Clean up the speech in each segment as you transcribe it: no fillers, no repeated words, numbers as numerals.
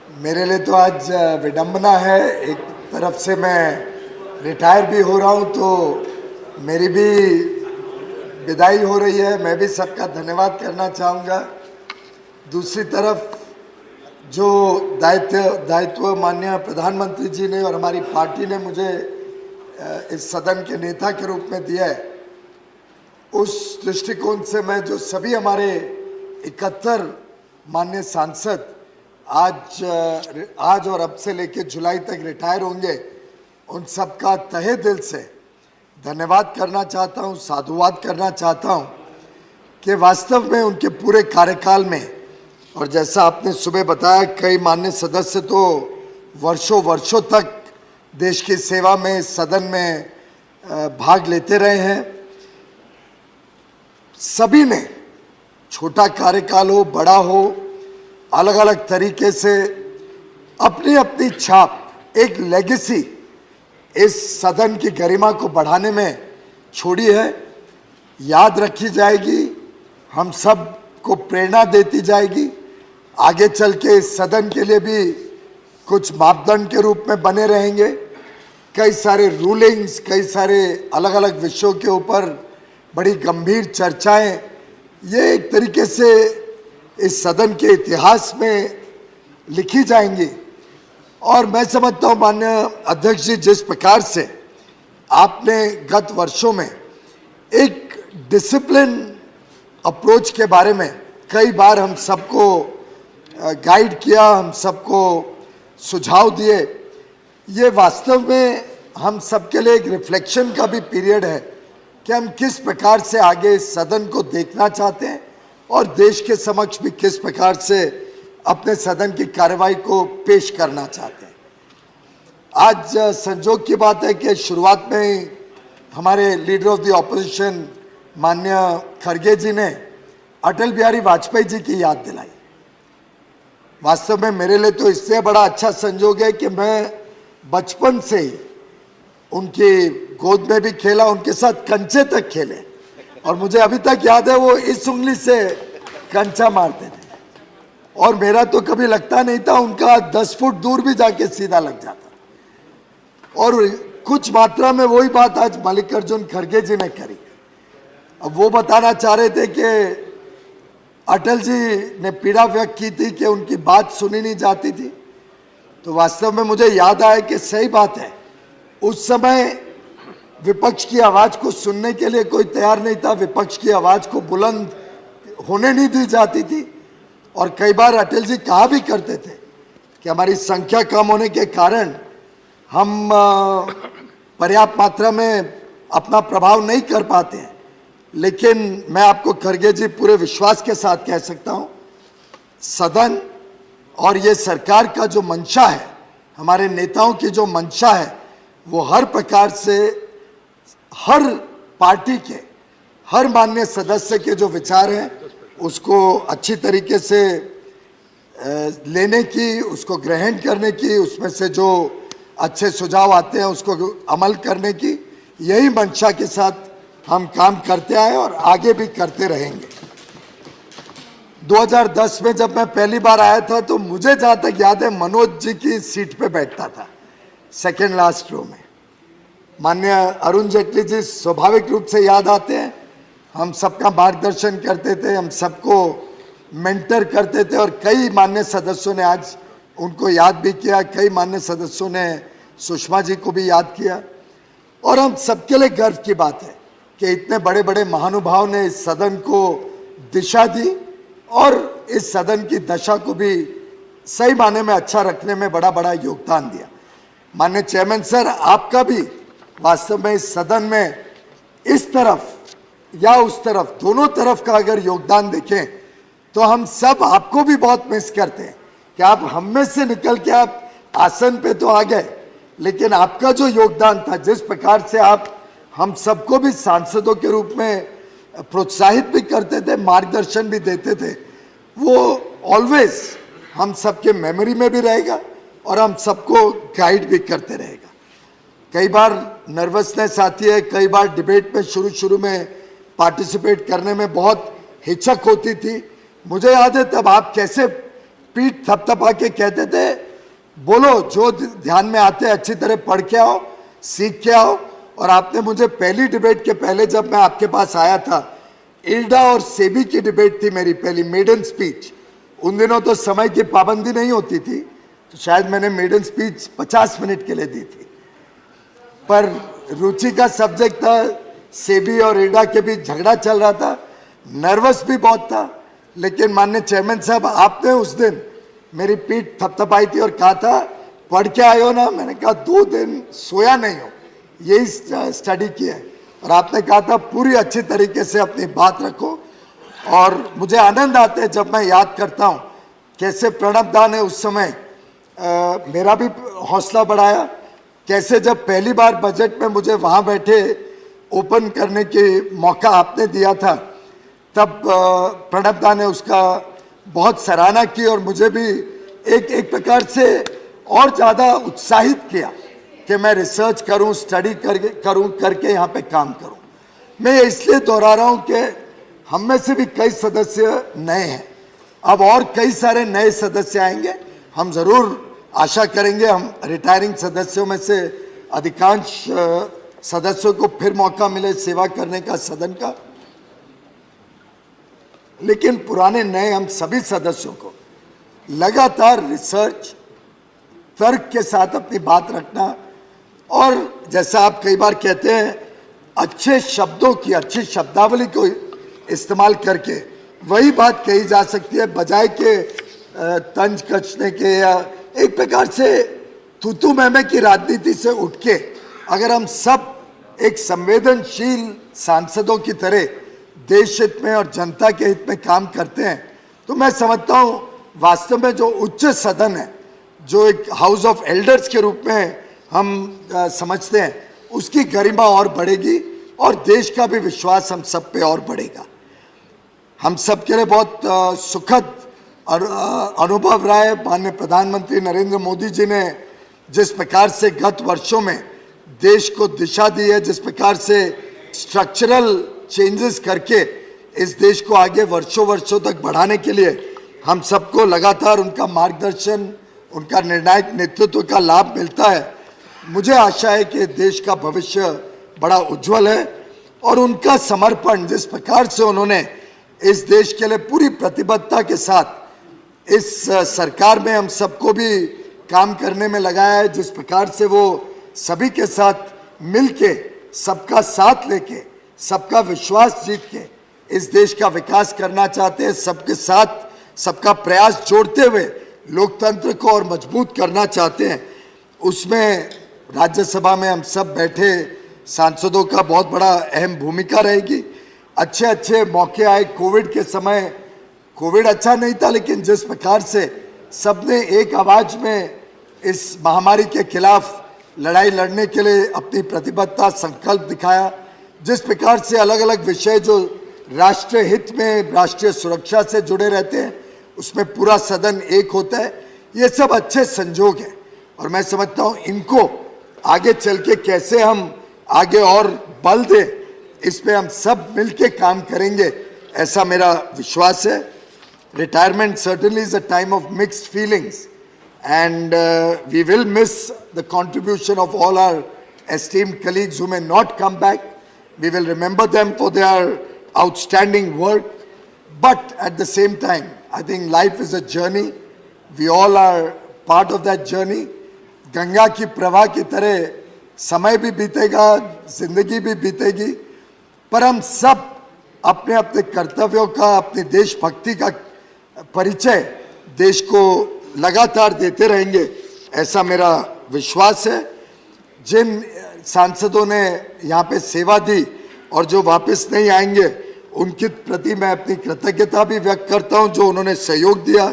मेरे लिए तो आज विडंबना है। एक तरफ से मैं रिटायर भी हो रहा हूं, तो मेरी भी विदाई हो रही है। मैं भी सबका धन्यवाद करना चाहूँगा। दूसरी तरफ जो दायित्व माननीय प्रधानमंत्री जी ने और हमारी पार्टी ने मुझे इस सदन के नेता के रूप में दिया है, उस दृष्टिकोण से मैं जो सभी हमारे 71 माननीय सांसद आज और अब से लेकर जुलाई तक रिटायर होंगे, उन सबका तहे दिल से धन्यवाद करना चाहता हूं, साधुवाद करना चाहता हूं कि वास्तव में उनके पूरे कार्यकाल में, और जैसा आपने सुबह बताया, कई माननीय सदस्य तो वर्षों तक देश की सेवा में सदन में भाग लेते रहे हैं। सभी ने, छोटा कार्यकाल हो बड़ा हो, अलग अलग तरीके से अपनी अपनी छाप, एक लेगेसी इस सदन की गरिमा को बढ़ाने में छोड़ी है। याद रखी जाएगी, हम सब को प्रेरणा देती जाएगी। आगे चल के इस सदन के लिए भी कुछ मापदंड के रूप में बने रहेंगे। कई सारे रूलिंग्स, कई सारे अलग अलग विषयों के ऊपर बड़ी गंभीर चर्चाएं, ये एक तरीके से इस सदन के इतिहास में लिखी जाएंगी। और मैं समझता हूं माननीय अध्यक्ष जी, जिस प्रकार से आपने गत वर्षों में एक डिसिप्लिन अप्रोच के बारे में कई बार हम सबको गाइड किया, हम सबको सुझाव दिए, ये वास्तव में हम सबके लिए एक रिफ्लेक्शन का भी पीरियड है कि हम किस प्रकार से आगे इस सदन को देखना चाहते हैं और देश के समक्ष भी किस प्रकार से अपने सदन की कार्रवाई को पेश करना चाहते हैं। आज संजोग की बात है कि शुरुआत में ही हमारे लीडर ऑफ द ऑपोजिशन माननीय खड़गे जी ने अटल बिहारी वाजपेयी जी की याद दिलाई। वास्तव में मेरे लिए तो इससे बड़ा अच्छा संजोग है कि मैं बचपन से ही उनकी गोद में भी खेला, उनके साथ कंचे तक खेले, और मुझे अभी तक याद है वो इस उंगली से कंचा मारते थे और मेरा तो कभी लगता नहीं था, उनका 10 फुट दूर भी जाके सीधा लग जाता। और कुछ मात्रा में वही बात आज मल्लिकार्जुन खड़गे जी ने करी। अब वो बताना चाह रहे थे कि अटल जी ने पीड़ा व्यक्त की थी कि उनकी बात सुनी नहीं जाती थी, तो वास्तव में मुझे याद आया कि सही बात है, उस समय विपक्ष की आवाज को सुनने के लिए कोई तैयार नहीं था, विपक्ष की आवाज को बुलंद होने नहीं दी जाती थी। और कई बार अटल जी कहा भी करते थे कि हमारी संख्या कम होने के कारण हम पर्याप्त मात्रा में अपना प्रभाव नहीं कर पाते हैं। लेकिन मैं आपको खड़गे जी पूरे विश्वास के साथ कह सकता हूं, सदन और ये सरकार का जो मंशा है, हमारे नेताओं की जो मंशा है, वो हर प्रकार से हर पार्टी के हर माननीय सदस्य के जो विचार हैं उसको अच्छी तरीके से लेने की, उसको ग्रहण करने की, उसमें से जो अच्छे सुझाव आते हैं उसको अमल करने की, यही मंशा के साथ हम काम करते आए और आगे भी करते रहेंगे। 2010 में जब मैं पहली बार आया था तो मुझे जहाँ तक याद है मनोज जी की सीट पे बैठता था, सेकेंड लास्ट रो में। माननीय अरुण जेटली जी स्वाभाविक रूप से याद आते हैं, हम सबका मार्गदर्शन करते थे, हम सबको मेंटर करते थे, और कई माननीय सदस्यों ने आज उनको याद भी किया, कई माननीय सदस्यों ने सुषमा जी को भी याद किया। और हम सबके लिए गर्व की बात है कि इतने बड़े बड़े महानुभाव ने इस सदन को दिशा दी और इस सदन की दशा को भी सही माने में अच्छा रखने में बड़ा बड़ा योगदान दिया। माननीय चेयरमैन सर, आपका भी वास्तव में इस सदन में इस तरफ या उस तरफ, दोनों तरफ का अगर योगदान देखें तो हम सब आपको भी बहुत मिस करते हैं कि आप हम में से निकल के आप आसन पे तो आ गए, लेकिन आपका जो योगदान था, जिस प्रकार से आप हम सबको भी सांसदों के रूप में प्रोत्साहित भी करते थे, मार्गदर्शन भी देते थे, वो ऑलवेज हम सबके मेमोरी में भी रहेगा और हम सबको गाइड भी करते रहेगा। कई बार नर्वसनेस आती है, कई बार डिबेट में शुरू में पार्टिसिपेट करने में बहुत हिचक होती थी। मुझे याद है तब आप कैसे पीठ थपथपा के कहते थे बोलो जो ध्यान में आते अच्छी तरह पढ़ के आओ, सीख के आओ। और आपने मुझे पहली डिबेट के पहले जब मैं आपके पास आया था, इल्डा और सेबी की डिबेट थी मेरी पहली मेडन स्पीच। उन दिनों तो समय की पाबंदी नहीं होती थी, तो शायद मैंने मेडन स्पीच 50 मिनट के लिए दी थी, पर रुचि का सब्जेक्ट था। सेबी और इल्डा के बीच झगड़ा चल रहा था, नर्वस भी बहुत था, लेकिन माननीय चेयरमैन साहब आपने उस दिन मेरी पीठ थपथपाई थी और कहा था पढ़ के आए हो ना। मैंने कहा 2 दिन सोया नहीं हो, यही स्टडी किया है। और आपने कहा था पूरी अच्छी तरीके से अपनी बात रखो। और मुझे आनंद आता है जब मैं याद करता हूँ कैसे प्रणब दा ने उस समय मेरा भी हौसला बढ़ाया, कैसे जब पहली बार बजट में मुझे वहाँ बैठे ओपन करने के मौका आपने दिया था, तब प्रणब दा ने उसका बहुत सराहना की और मुझे भी एक प्रकार से और ज़्यादा उत्साहित किया कि मैं रिसर्च करूं, स्टडी करके यहाँ पे काम करूं। मैं ये इसलिए दोहरा रहा हूँ कि हम में से भी कई सदस्य नए हैं, अब और कई सारे नए सदस्य आएंगे। हम ज़रूर आशा करेंगे हम रिटायरिंग सदस्यों में से अधिकांश सदस्यों को फिर मौका मिले सेवा करने का सदन का, लेकिन पुराने नए हम सभी सदस्यों को लगातार रिसर्च, तर्क के साथ अपनी बात रखना और जैसा आप कई बार कहते हैं अच्छे शब्दों की, अच्छी शब्दावली को इस्तेमाल करके वही बात कही जा सकती है, बजाय के तंज कसने के या एक प्रकार से तू मैं की राजनीति से उठ के अगर हम सब एक संवेदनशील सांसदों की तरह देश हित में और जनता के हित में काम करते हैं, तो मैं समझता हूँ वास्तव में जो उच्च सदन है, जो एक हाउस ऑफ एल्डर्स के रूप में हम समझते हैं, उसकी गरिमा और बढ़ेगी और देश का भी विश्वास हम सब पे और बढ़ेगा। हम सब के लिए बहुत सुखद और अनुभव रहा है। माननीय प्रधानमंत्री नरेंद्र मोदी जी ने जिस प्रकार से गत वर्षों में देश को दिशा दी है, जिस प्रकार से स्ट्रक्चरल चेंजेस करके इस देश को आगे वर्षों तक बढ़ाने के लिए हम सबको लगातार उनका मार्गदर्शन, उनका निर्णायक नेतृत्व का लाभ मिलता है। मुझे आशा है कि देश का भविष्य बड़ा उज्जवल है और उनका समर्पण, जिस प्रकार से उन्होंने इस देश के लिए पूरी प्रतिबद्धता के साथ इस सरकार में हम सबको भी काम करने में लगाया है, जिस प्रकार से वो सभी के साथ मिलके, सबका साथ लेके, सबका विश्वास जीत के इस देश का विकास करना चाहते हैं, सबके साथ सबका प्रयास जोड़ते हुए लोकतंत्र को और मजबूत करना चाहते हैं, उसमें राज्यसभा में हम सब बैठे सांसदों का बहुत बड़ा अहम भूमिका रहेगी। अच्छे मौके आए कोविड के समय। कोविड अच्छा नहीं था, लेकिन जिस प्रकार से सबने एक आवाज में इस महामारी के खिलाफ लड़ाई लड़ने के लिए अपनी प्रतिबद्धता, संकल्प दिखाया, जिस प्रकार से अलग अलग विषय जो राष्ट्रीय हित में, राष्ट्रीय सुरक्षा से जुड़े रहते हैं, उसमें पूरा सदन एक होता है, ये सब अच्छे संजोग हैं। और मैं समझता हूँ इनको आगे चल के कैसे हम आगे और बल दें, इस पे हम सब मिलके काम करेंगे, ऐसा मेरा विश्वास है। Retirement certainly is a time of mixed feelings, and we will miss the contribution of all our esteemed colleagues who may not come back. We will remember them for their outstanding work, but at the same time, I think life is a journey. We all are part of that journey. Ganga की प्रवाह की तरह समय भी बीतेगा, जिंदगी भी बीतेगी, पर हम सब अपने अपने कर्तव्यों का, अपनी देशभक्ति का परिचय देश को लगातार देते रहेंगे, ऐसा मेरा विश्वास है। जिन सांसदों ने यहाँ पे सेवा दी और जो वापस नहीं आएंगे, उनके प्रति मैं अपनी कृतज्ञता भी व्यक्त करता हूँ, जो उन्होंने सहयोग दिया,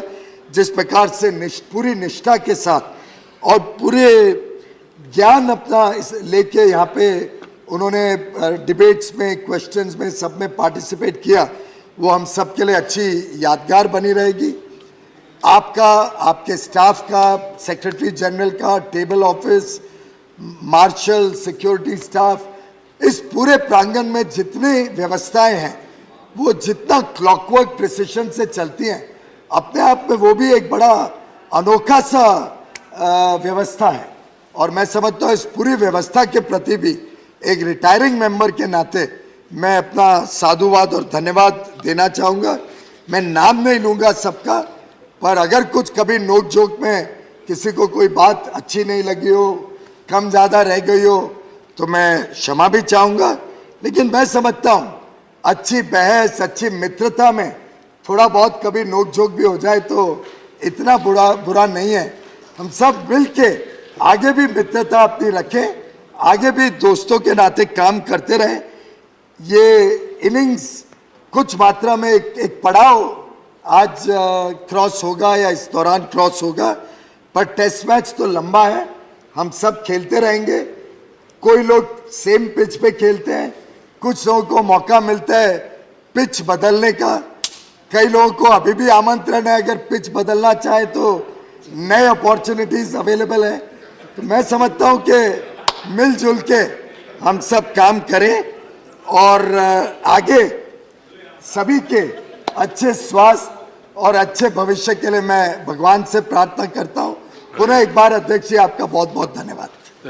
जिस प्रकार से पूरी निष्ठा के साथ और पूरे ज्ञान अपना लेके यहाँ पे उन्होंने डिबेट्स में, क्वेश्चंस में, सब में पार्टिसिपेट किया, वो हम सब के लिए अच्छी यादगार बनी रहेगी। आपका, आपके स्टाफ का, सेक्रेटरी जनरल का, table office, marshal, security staff, इस पूरे प्रांगण में जितनी व्यवस्थाएं हैं वो जितना क्लॉकवर्क प्रिसिशन से चलती हैं, अपने आप में वो भी एक बड़ा अनोखा सा व्यवस्था है। और मैं समझता हूँ इस पूरी व्यवस्था के प्रति भी एक रिटायरिंग मेंबर के नाते मैं अपना साधुवाद और धन्यवाद देना चाहूँगा। मैं नाम नहीं लूँगा सबका, पर अगर कुछ कभी नोक झोंक में किसी को कोई बात अच्छी नहीं लगी हो, कम ज़्यादा रह गई हो, तो मैं क्षमा भी चाहूँगा। लेकिन मैं समझता हूँ अच्छी बहस, अच्छी मित्रता में थोड़ा बहुत कभी नोक झोंक भी हो जाए तो इतना बुरा नहीं है। हम सब मिल के आगे भी मित्रता अपनी रखें, आगे भी दोस्तों के नाते काम करते रहें। ये इनिंग्स कुछ मात्रा में एक पड़ाव आज क्रॉस होगा या इस दौरान क्रॉस होगा, पर टेस्ट मैच तो लंबा है, हम सब खेलते रहेंगे। कोई लोग सेम पिच पे खेलते हैं, कुछ लोगों को मौका मिलता है पिच बदलने का, कई लोगों को अभी भी आमंत्रण है अगर पिच बदलना चाहे तो नए अपॉर्चुनिटीज अवेलेबल है। तो मैं समझता हूं कि मिलजुल के हम सब काम करें और आगे सभी के अच्छे स्वास्थ्य और अच्छे भविष्य के लिए मैं भगवान से प्रार्थना करता हूं। पुनः एक बार अध्यक्ष जी आपका बहुत बहुत धन्यवाद।